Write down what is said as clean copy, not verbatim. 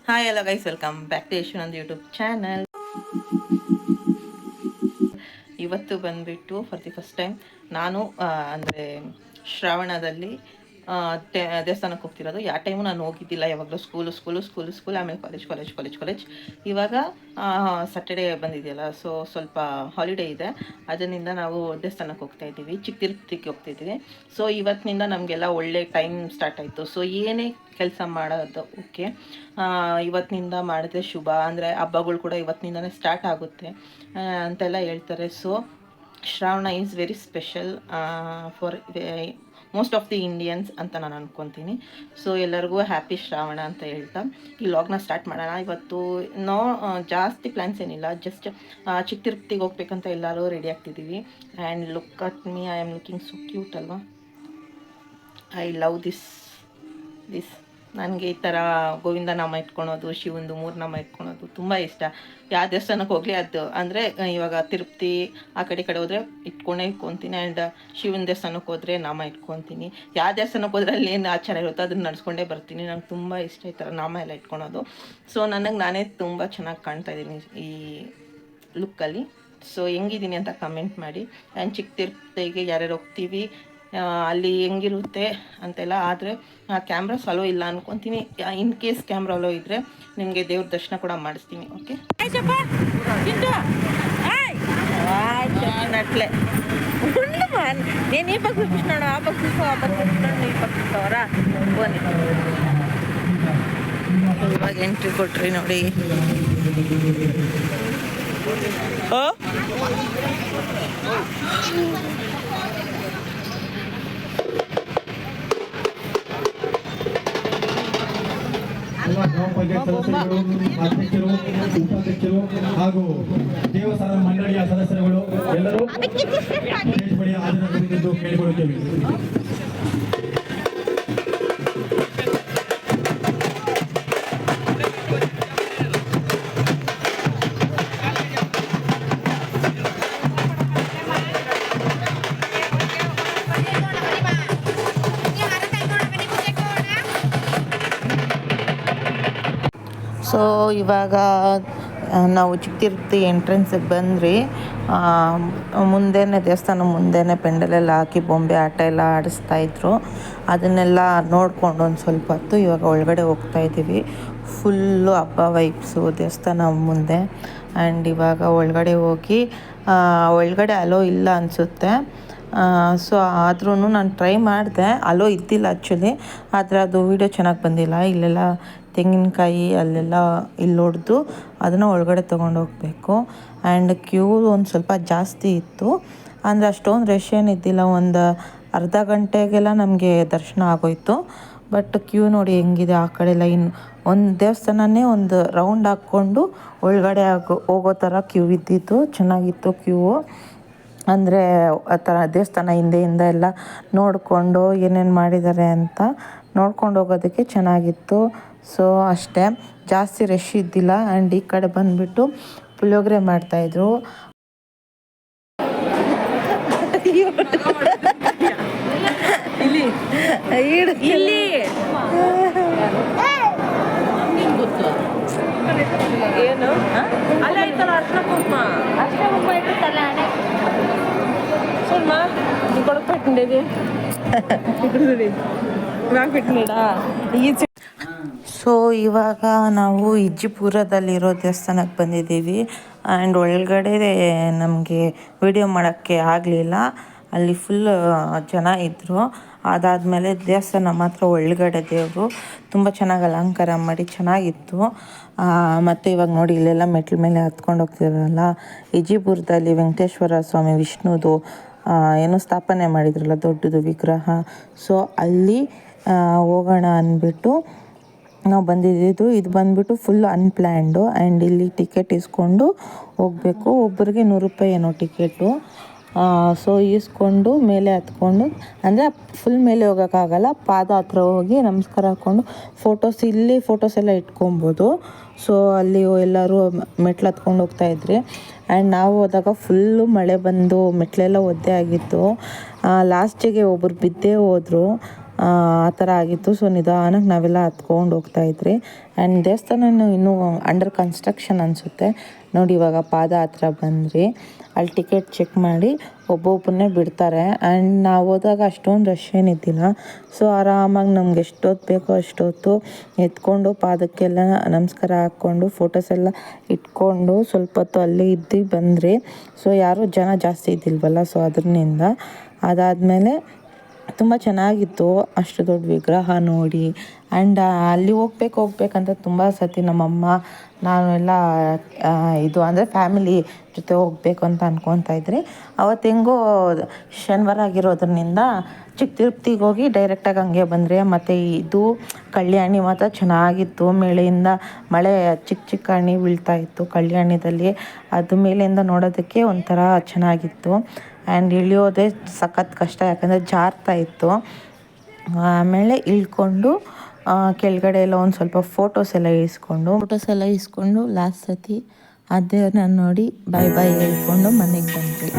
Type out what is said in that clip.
Hi ಎಲ್ಲ guys, welcome back to Yashwant YouTube channel. ಇವತ್ತು ಬಂದುಬಿಟ್ಟು ಫಾರ್ ದಿ ಫಸ್ಟ್ ಟೈಮ್ ನಾನು ಅಂದರೆ ಶ್ರಾವಣದಲ್ಲಿ ದೇವಸ್ಥಾನಕ್ಕೆ ಹೋಗ್ತಿರೋದು. ಯಾವ ಟೈಮು ನಾನು ಹೋಗಿದ್ದಿಲ್ಲ. ಯಾವಾಗಲೂ ಸ್ಕೂಲ್, ಆಮೇಲೆ ಕಾಲೇಜ್. ಇವಾಗ ಸ್ಯಾಟರ್ಡೇ ಬಂದಿದೆಯಲ್ಲ, ಸೊ ಸ್ವಲ್ಪ ಹಾಲಿಡೇ ಇದೆ. ಅದರಿಂದ ನಾವು ದೇವಸ್ಥಾನಕ್ಕೆ ಹೋಗ್ತಾ ಇದ್ದೀವಿ, ಚಿಕ್ಕ ತಿರುಪತಿಗೆ ಹೋಗ್ತಿದ್ದೀವಿ. ಸೊ ಇವತ್ತಿನಿಂದ ನಮಗೆಲ್ಲ ಒಳ್ಳೆ ಟೈಮ್ ಸ್ಟಾರ್ಟ್ ಆಯಿತು. ಸೊ ಏನೇ ಕೆಲಸ ಮಾಡೋದು ಓಕೆ, ಇವತ್ತಿನಿಂದ ಮಾಡಿದ್ರೆ ಶುಭ, ಅಂದರೆ ಹಬ್ಬಗಳು ಕೂಡ ಇವತ್ತಿನಿಂದನೇ ಸ್ಟಾರ್ಟ್ ಆಗುತ್ತೆ ಅಂತೆಲ್ಲ ಹೇಳ್ತಾರೆ. So Shravana is very special for most of the Indians ಅಂತ ನಾನು ಅಂದ್ಕೊತೀನಿ. ಸೊ ಎಲ್ಲರಿಗೂ ಹ್ಯಾಪಿ ಶ್ರಾವಣ ಅಂತ ಹೇಳ್ತಾ ಈ ಲಾಗ್ನ ಸ್ಟಾರ್ಟ್ ಮಾಡೋಣ. ಇವತ್ತು ಜಾಸ್ತಿ ಪ್ಲ್ಯಾನ್ಸ್ ಏನಿಲ್ಲ, ಜಸ್ಟ್ ಚಿಕ್ಕ ತಿರುಪತಿಗೆ ಹೋಗ್ಬೇಕಂತ ಎಲ್ಲರೂ ರೆಡಿ ಆಗ್ತಿದ್ದೀವಿ. And look at me, I am looking so cute ಅಲ್ವಾ. I love this. ನನಗೆ ಈ ಥರ ಗೋವಿಂದ ನಾಮ ಇಟ್ಕೊಳೋದು, ಶಿವಂದು 3 ನಾಮ ಇಟ್ಕೊಳೋದು ತುಂಬ ಇಷ್ಟ. ಯಾವ ದೇವಸ್ಥಾನಕ್ಕೆ ಹೋಗಲಿ ಅದು, ಅಂದರೆ ಇವಾಗ ತಿರುಪತಿ ಆ ಕಡೆ ಹೋದರೆ ಇಟ್ಕೊತೀನಿ. ಆ್ಯಂಡ್ ಶಿವನ ದೇವಸ್ಥಾನಕ್ಕೆ ಹೋದರೆ ನಾಮ ಇಟ್ಕೊತೀನಿ. ಯಾವ ದೇವಸ್ಥಾನಕ್ಕೆ ಹೋದ್ರೆ ಅಲ್ಲಿ ಏನು ಆಚಾರ ಇರುತ್ತೋ ಅದನ್ನು ನಡ್ಸ್ಕೊಂಡೇ ಬರ್ತೀನಿ. ನಂಗೆ ತುಂಬ ಇಷ್ಟ ಈ ಥರ ನಾಮ ಎಲ್ಲ ಇಟ್ಕೊಳೋದು. ಸೊ ನಾನೇ ತುಂಬ ಚೆನ್ನಾಗಿ ಕಾಣ್ತಾ ಇದ್ದೀನಿ ಈ ಲುಕ್ಕಲ್ಲಿ. ಸೊ ಹೆಂಗಿದ್ದೀನಿ ಅಂತ ಕಮೆಂಟ್ ಮಾಡಿ. ಆ್ಯಂಡ್ ಚಿಕ್ಕ ತಿರುಪತಿಗೆ ಯಾರ್ಯಾರು ಹೋಗ್ತೀವಿ, ಅಲ್ಲಿ ಹೆಂಗಿರುತ್ತೆ ಅಂತೆಲ್ಲ. ಆದರೆ ಕ್ಯಾಮ್ರಾ ಅಲೋ ಇಲ್ಲ ಅನ್ಕೊತೀನಿ. ಇನ್ ಕೇಸ್ ಕ್ಯಾಮ್ರಾ ಅಲೋ ಇದ್ದರೆ ನಿಮಗೆ ದೇವ್ರ ದರ್ಶನ ಕೂಡ ಮಾಡಿಸ್ತೀನಿ. ಓಕೆ, ನಟ್ಲೆ ನೀನು ಈ ಪಕ್ಕ ನೋಡು, ಆ ಪಕ್ಕ ಈ ಪಕ್ಕವರ ಬನ್ನಿ. ಇವಾಗ ಎಂಟ್ರಿ ಕೊಟ್ರಿ ನೋಡಿ. ಗ್ರಾಮ ಪಂಚಾಯತ್ ಸದಸ್ಯರು, ಅಧ್ಯಕ್ಷರು, ಉಪಾಧ್ಯಕ್ಷರು ಹಾಗೂ ದೇವಸ್ಥಾನ ಮಂಡಳಿಯ ಸದಸ್ಯರುಗಳು ಎಲ್ಲರೂ ಬಳಿ ಹಾಜರಾಗಬೇಕೆಂದು ಕೇಳಿಕೊಳ್ಳುತ್ತೇವೆ. ಸೊ ಇವಾಗ ನಾವು ಚಿಕ್ಕ ತಿರುಪತಿ ಎಂಟ್ರೆನ್ಸಿಗೆ ಬಂದ್ರಿ. ಮುಂದೆನೇ ದೇವಸ್ಥಾನ ಮುಂದೆನೇ ಪೆಂಡಲೆಲ್ಲ ಹಾಕಿ ಬೊಂಬೆ ಆಟ ಎಲ್ಲ ಆಡಿಸ್ತಾಯಿದ್ರು. ಅದನ್ನೆಲ್ಲ ನೋಡ್ಕೊಂಡು ಒಂದು ಸ್ವಲ್ಪ ಹೊತ್ತು ಇವಾಗ ಒಳಗಡೆ ಹೋಗ್ತಾ ಇದ್ದೀವಿ. ಫುಲ್ಲು ಹಬ್ಬ ವೈಬ್ಸು ದೇವಸ್ಥಾನ ಮುಂದೆ. ಆ್ಯಂಡ್ ಇವಾಗ ಒಳಗಡೆ ಹೋಗಿ, ಒಳಗಡೆ ಅಲೋ ಇಲ್ಲ ಅನಿಸುತ್ತೆ. ಸೊ ಆದ್ರೂ ನಾನು ಟ್ರೈ ಮಾಡಿದೆ, ಅಲೋ ಇದ್ದಿಲ್ಲ ಆ್ಯಕ್ಚುಲಿ. ಆದರೆ ಅದು ವೀಡಿಯೋ ಚೆನ್ನಾಗಿ ಬಂದಿಲ್ಲ. ಇಲ್ಲೆಲ್ಲ ತೆಂಗಿನಕಾಯಿ ಅಲ್ಲೆಲ್ಲ ಇಲ್ಲಿ ಹೊಡೆದು ಅದನ್ನು ಒಳಗಡೆ ತೊಗೊಂಡು ಹೋಗಬೇಕು. ಆ್ಯಂಡ್ ಕ್ಯೂ ಒಂದು ಸ್ವಲ್ಪ ಜಾಸ್ತಿ ಇತ್ತು, ಅಂದರೆ ಅಷ್ಟೊಂದು ರಶ್ ಏನಿದ್ದಿಲ್ಲ. ಒಂದು ಅರ್ಧ ಗಂಟೆಗೆಲ್ಲ ನಮಗೆ ದರ್ಶನ ಆಗೋಯಿತು. ಬಟ್ ಕ್ಯೂ ನೋಡಿ ಹೆಂಗಿದೆ, ಆ ಕಡೆ ಲೈನ್ ಒಂದು ದೇವಸ್ಥಾನನೇ ಒಂದು ರೌಂಡ್ ಹಾಕ್ಕೊಂಡು ಒಳಗಡೆ ಹೋಗೋ ಥರ ಕ್ಯೂ ಇದ್ದಿತ್ತು. ಚೆನ್ನಾಗಿತ್ತು ಕ್ಯೂ. ಅಂದರೆ ಆ ಥರ ದೇವಸ್ಥಾನ ಹಿಂದೆಯಿಂದ ಎಲ್ಲ ನೋಡಿಕೊಂಡು ಏನೇನು ಮಾಡಿದ್ದಾರೆ ಅಂತ ನೋಡ್ಕೊಂಡು ಹೋಗೋದಕ್ಕೆ ಚೆನ್ನಾಗಿತ್ತು. ಸೊ ಅಷ್ಟೇ, ಜಾಸ್ತಿ ರಶ್ ಇದ್ದಿಲ್ಲ. ಆ್ಯಂಡ್ ಈ ಕಡೆ ಬಂದುಬಿಟ್ಟು ಪುಳಿಯೋಗರೆ ಮಾಡ್ತಾಯಿದ್ರು. ಇಲ್ಲಿ ಏನು ಅಲ್ಲೇ ಐತಲ್ಲ ಅರ್ಶಿನ ಕುಂಕುಮ ಇಟ್ಟಿರ್ತಲ್ಲ ಸುಮ್ಮ ಕೊಡಕ್ಬಿಟ್ಟಿದ್ದೀವಿ. ಸೊ ಇವಾಗ ನಾವು ಇಜ್ಜಿಪುರದಲ್ಲಿರೋ ದೇವಸ್ಥಾನಕ್ಕೆ ಬಂದಿದ್ದೀವಿ. ಆ್ಯಂಡ್ ಒಳಗಡೆ ನಮಗೆ ವಿಡಿಯೋ ಮಾಡೋಕ್ಕೆ ಆಗಲಿಲ್ಲ, ಅಲ್ಲಿ ಫುಲ್ ಜನ ಇದ್ದರು. ಅದಾದಮೇಲೆ ದೇವಸ್ಥಾನ ಮಾತ್ರ ಒಳಗಡೆ ದೇವರು ತುಂಬ ಚೆನ್ನಾಗಿ ಅಲಂಕಾರ ಮಾಡಿ ಚೆನ್ನಾಗಿತ್ತು. ಮತ್ತು ಇವಾಗ ನೋಡಿ ಇಲ್ಲೆಲ್ಲ ಮೆಟ್ಲ ಮೇಲೆ ಹತ್ಕೊಂಡು ಹೋಗ್ತಿರಲ್ಲ, ಇಜ್ಜಿಪುರದಲ್ಲಿ ವೆಂಕಟೇಶ್ವರ ಸ್ವಾಮಿ ವಿಷ್ಣುದು ಏನೋ ಸ್ಥಾಪನೆ ಮಾಡಿದ್ರಲ್ಲ ದೊಡ್ಡದು ವಿಗ್ರಹ. ಸೊ ಅಲ್ಲಿ ಹೋಗೋಣ ಅಂದ್ಬಿಟ್ಟು ನಾವು ಬಂದಿದ್ದು. ಇದು ಬಂದುಬಿಟ್ಟು ಫುಲ್ ಅನ್ಪ್ಲ್ಯಾಂಡು. ಆ್ಯಂಡ್ ಇಲ್ಲಿ ಟಿಕೆಟ್ ಇಸ್ಕೊಂಡು ಹೋಗಬೇಕು. ಒಬ್ಬರಿಗೆ 100 ರೂಪಾಯಿ ಏನೋ ಟಿಕೆಟು. ಸೊ ಈಸ್ಕೊಂಡು ಮೇಲೆ ಹತ್ಕೊಂಡು, ಅಂದರೆ ಫುಲ್ ಮೇಲೆ ಹೋಗೋಕ್ಕಾಗಲ್ಲ, ಪಾದ ಹತ್ರ ಹೋಗಿ ನಮಸ್ಕಾರ ಹಾಕ್ಕೊಂಡು ಇಲ್ಲಿ ಫೋಟೋಸ್ ಎಲ್ಲ ಇಟ್ಕೊಬೋದು. ಸೊ ಅಲ್ಲಿ ಎಲ್ಲರೂ ಮೆಟ್ಲು ಹತ್ಕೊಂಡು ಹೋಗ್ತಾಯಿದ್ರಿ. ಆ್ಯಂಡ್ ನಾವು ಹೋದಾಗ ಫುಲ್ಲು ಮಳೆ ಬಂದು ಮೆಟ್ಲೆಲ್ಲ ಒದ್ದೆ ಆಗಿತ್ತು. ಲಾಸ್ಟಿಗೆ ಒಬ್ಬರು ಬಿದ್ದೇ ಹೋದರು. ಆ ಥರ ಆಗಿತ್ತು. ಸೊ ನಿಧಾನಕ್ಕೆ ನಾವೆಲ್ಲ ಹತ್ಕೊಂಡು ಹೋಗ್ತಾಯಿದ್ರಿ. ಆ್ಯಂಡ್ ದೇವಸ್ಥಾನ ಇನ್ನೂ ಅಂಡರ್ ಕನ್ಸ್ಟ್ರಕ್ಷನ್ ಅನಿಸುತ್ತೆ. ನೋಡಿ ಇವಾಗ ಪಾದ ಹತ್ರ ಬಂದ್ರಿ, ಅಲ್ಲಿ ಟಿಕೆಟ್ ಚೆಕ್ ಮಾಡಿ ಒಬ್ಬೊಬ್ಬರನ್ನೇ ಬಿಡ್ತಾರೆ. ಆ್ಯಂಡ್ ನಾವು ಹೋದಾಗ ಅಷ್ಟೊಂದು ರಶ್ ಏನಿದ್ದಿಲ್ಲ. ಸೊ ಆರಾಮಾಗಿ ನಮ್ಗೆ ಎಷ್ಟೊತ್ತು ಬೇಕೋ ಅಷ್ಟೊತ್ತು ಎತ್ಕೊಂಡು ಪಾದಕ್ಕೆಲ್ಲ ನಮಸ್ಕಾರ ಹಾಕ್ಕೊಂಡು ಫೋಟೋಸ್ ಎಲ್ಲ ಇಟ್ಕೊಂಡು ಸ್ವಲ್ಪ ಹೊತ್ತು ಅಲ್ಲೇ ಇದ್ದು ಬಂದ್ರಿ. ಸೊ ಯಾರೂ ಜನ ಜಾಸ್ತಿ ಇದ್ದಿಲ್ವಲ್ಲ, ಸೊ ಅದರಿಂದ ಅದಾದಮೇಲೆ ತುಂಬ ಚೆನ್ನಾಗಿತ್ತು ಅಷ್ಟು ದೊಡ್ಡ ವಿಗ್ರಹ ನೋಡಿ. ಆ್ಯಂಡ್ ಅಲ್ಲಿ ಹೋಗ್ಬೇಕಂತ ತುಂಬ ಸತಿ ನಮ್ಮಮ್ಮ ನಾನು ಎಲ್ಲ ಇದು ಅಂದರೆ ಫ್ಯಾಮಿಲಿ ಜೊತೆ ಹೋಗಬೇಕು ಅಂತ ಅಂದ್ಕೊತಾ ಇದ್ರಿ. ಅವತ್ತು ಹೆಂಗೋ ಶನಿವಾರ ಆಗಿರೋದ್ರಿಂದ ಚಿಕ್ಕ ತಿರುಪ್ತಿಗೆ ಹೋಗಿ ಡೈರೆಕ್ಟಾಗಿ ಹಂಗೆ ಬಂದರೆ. ಮತ್ತು ಇದು ಕಲ್ಯಾಣಿ ಮಾತ್ರ ಚೆನ್ನಾಗಿತ್ತು. ಮೇಳೆಯಿಂದ ಮಳೆ ಚಿಕ್ಕ ಹನಿ ಬೀಳ್ತಾಯಿತ್ತು ಕಲ್ಯಾಣಿದಲ್ಲಿ. ಅದು ಮೇಲೆಯಿಂದ ನೋಡೋದಕ್ಕೆ ಒಂಥರ ಚೆನ್ನಾಗಿತ್ತು. ಆ್ಯಂಡ್ ಇಳಿಯೋದೇ ಸಖತ್ ಕಷ್ಟ, ಯಾಕಂದರೆ ಜಾರ್ತಾ ಇತ್ತು. ಆಮೇಲೆ ಇಳ್ಕೊಂಡು ಕೆಳಗಡೆ ಎಲ್ಲ ಒಂದು ಸ್ವಲ್ಪ ಫೋಟೋಸ್ ಎಲ್ಲ ಇಸ್ಕೊಂಡು ಲಾಸ್ಟ್ ಸತಿ ಅದೇ ನಾನು ನೋಡಿ ಬಾಯ್ ಹೇಳ್ಕೊಂಡು ಮನೆಗೆ ಬಂದ್ವಿ.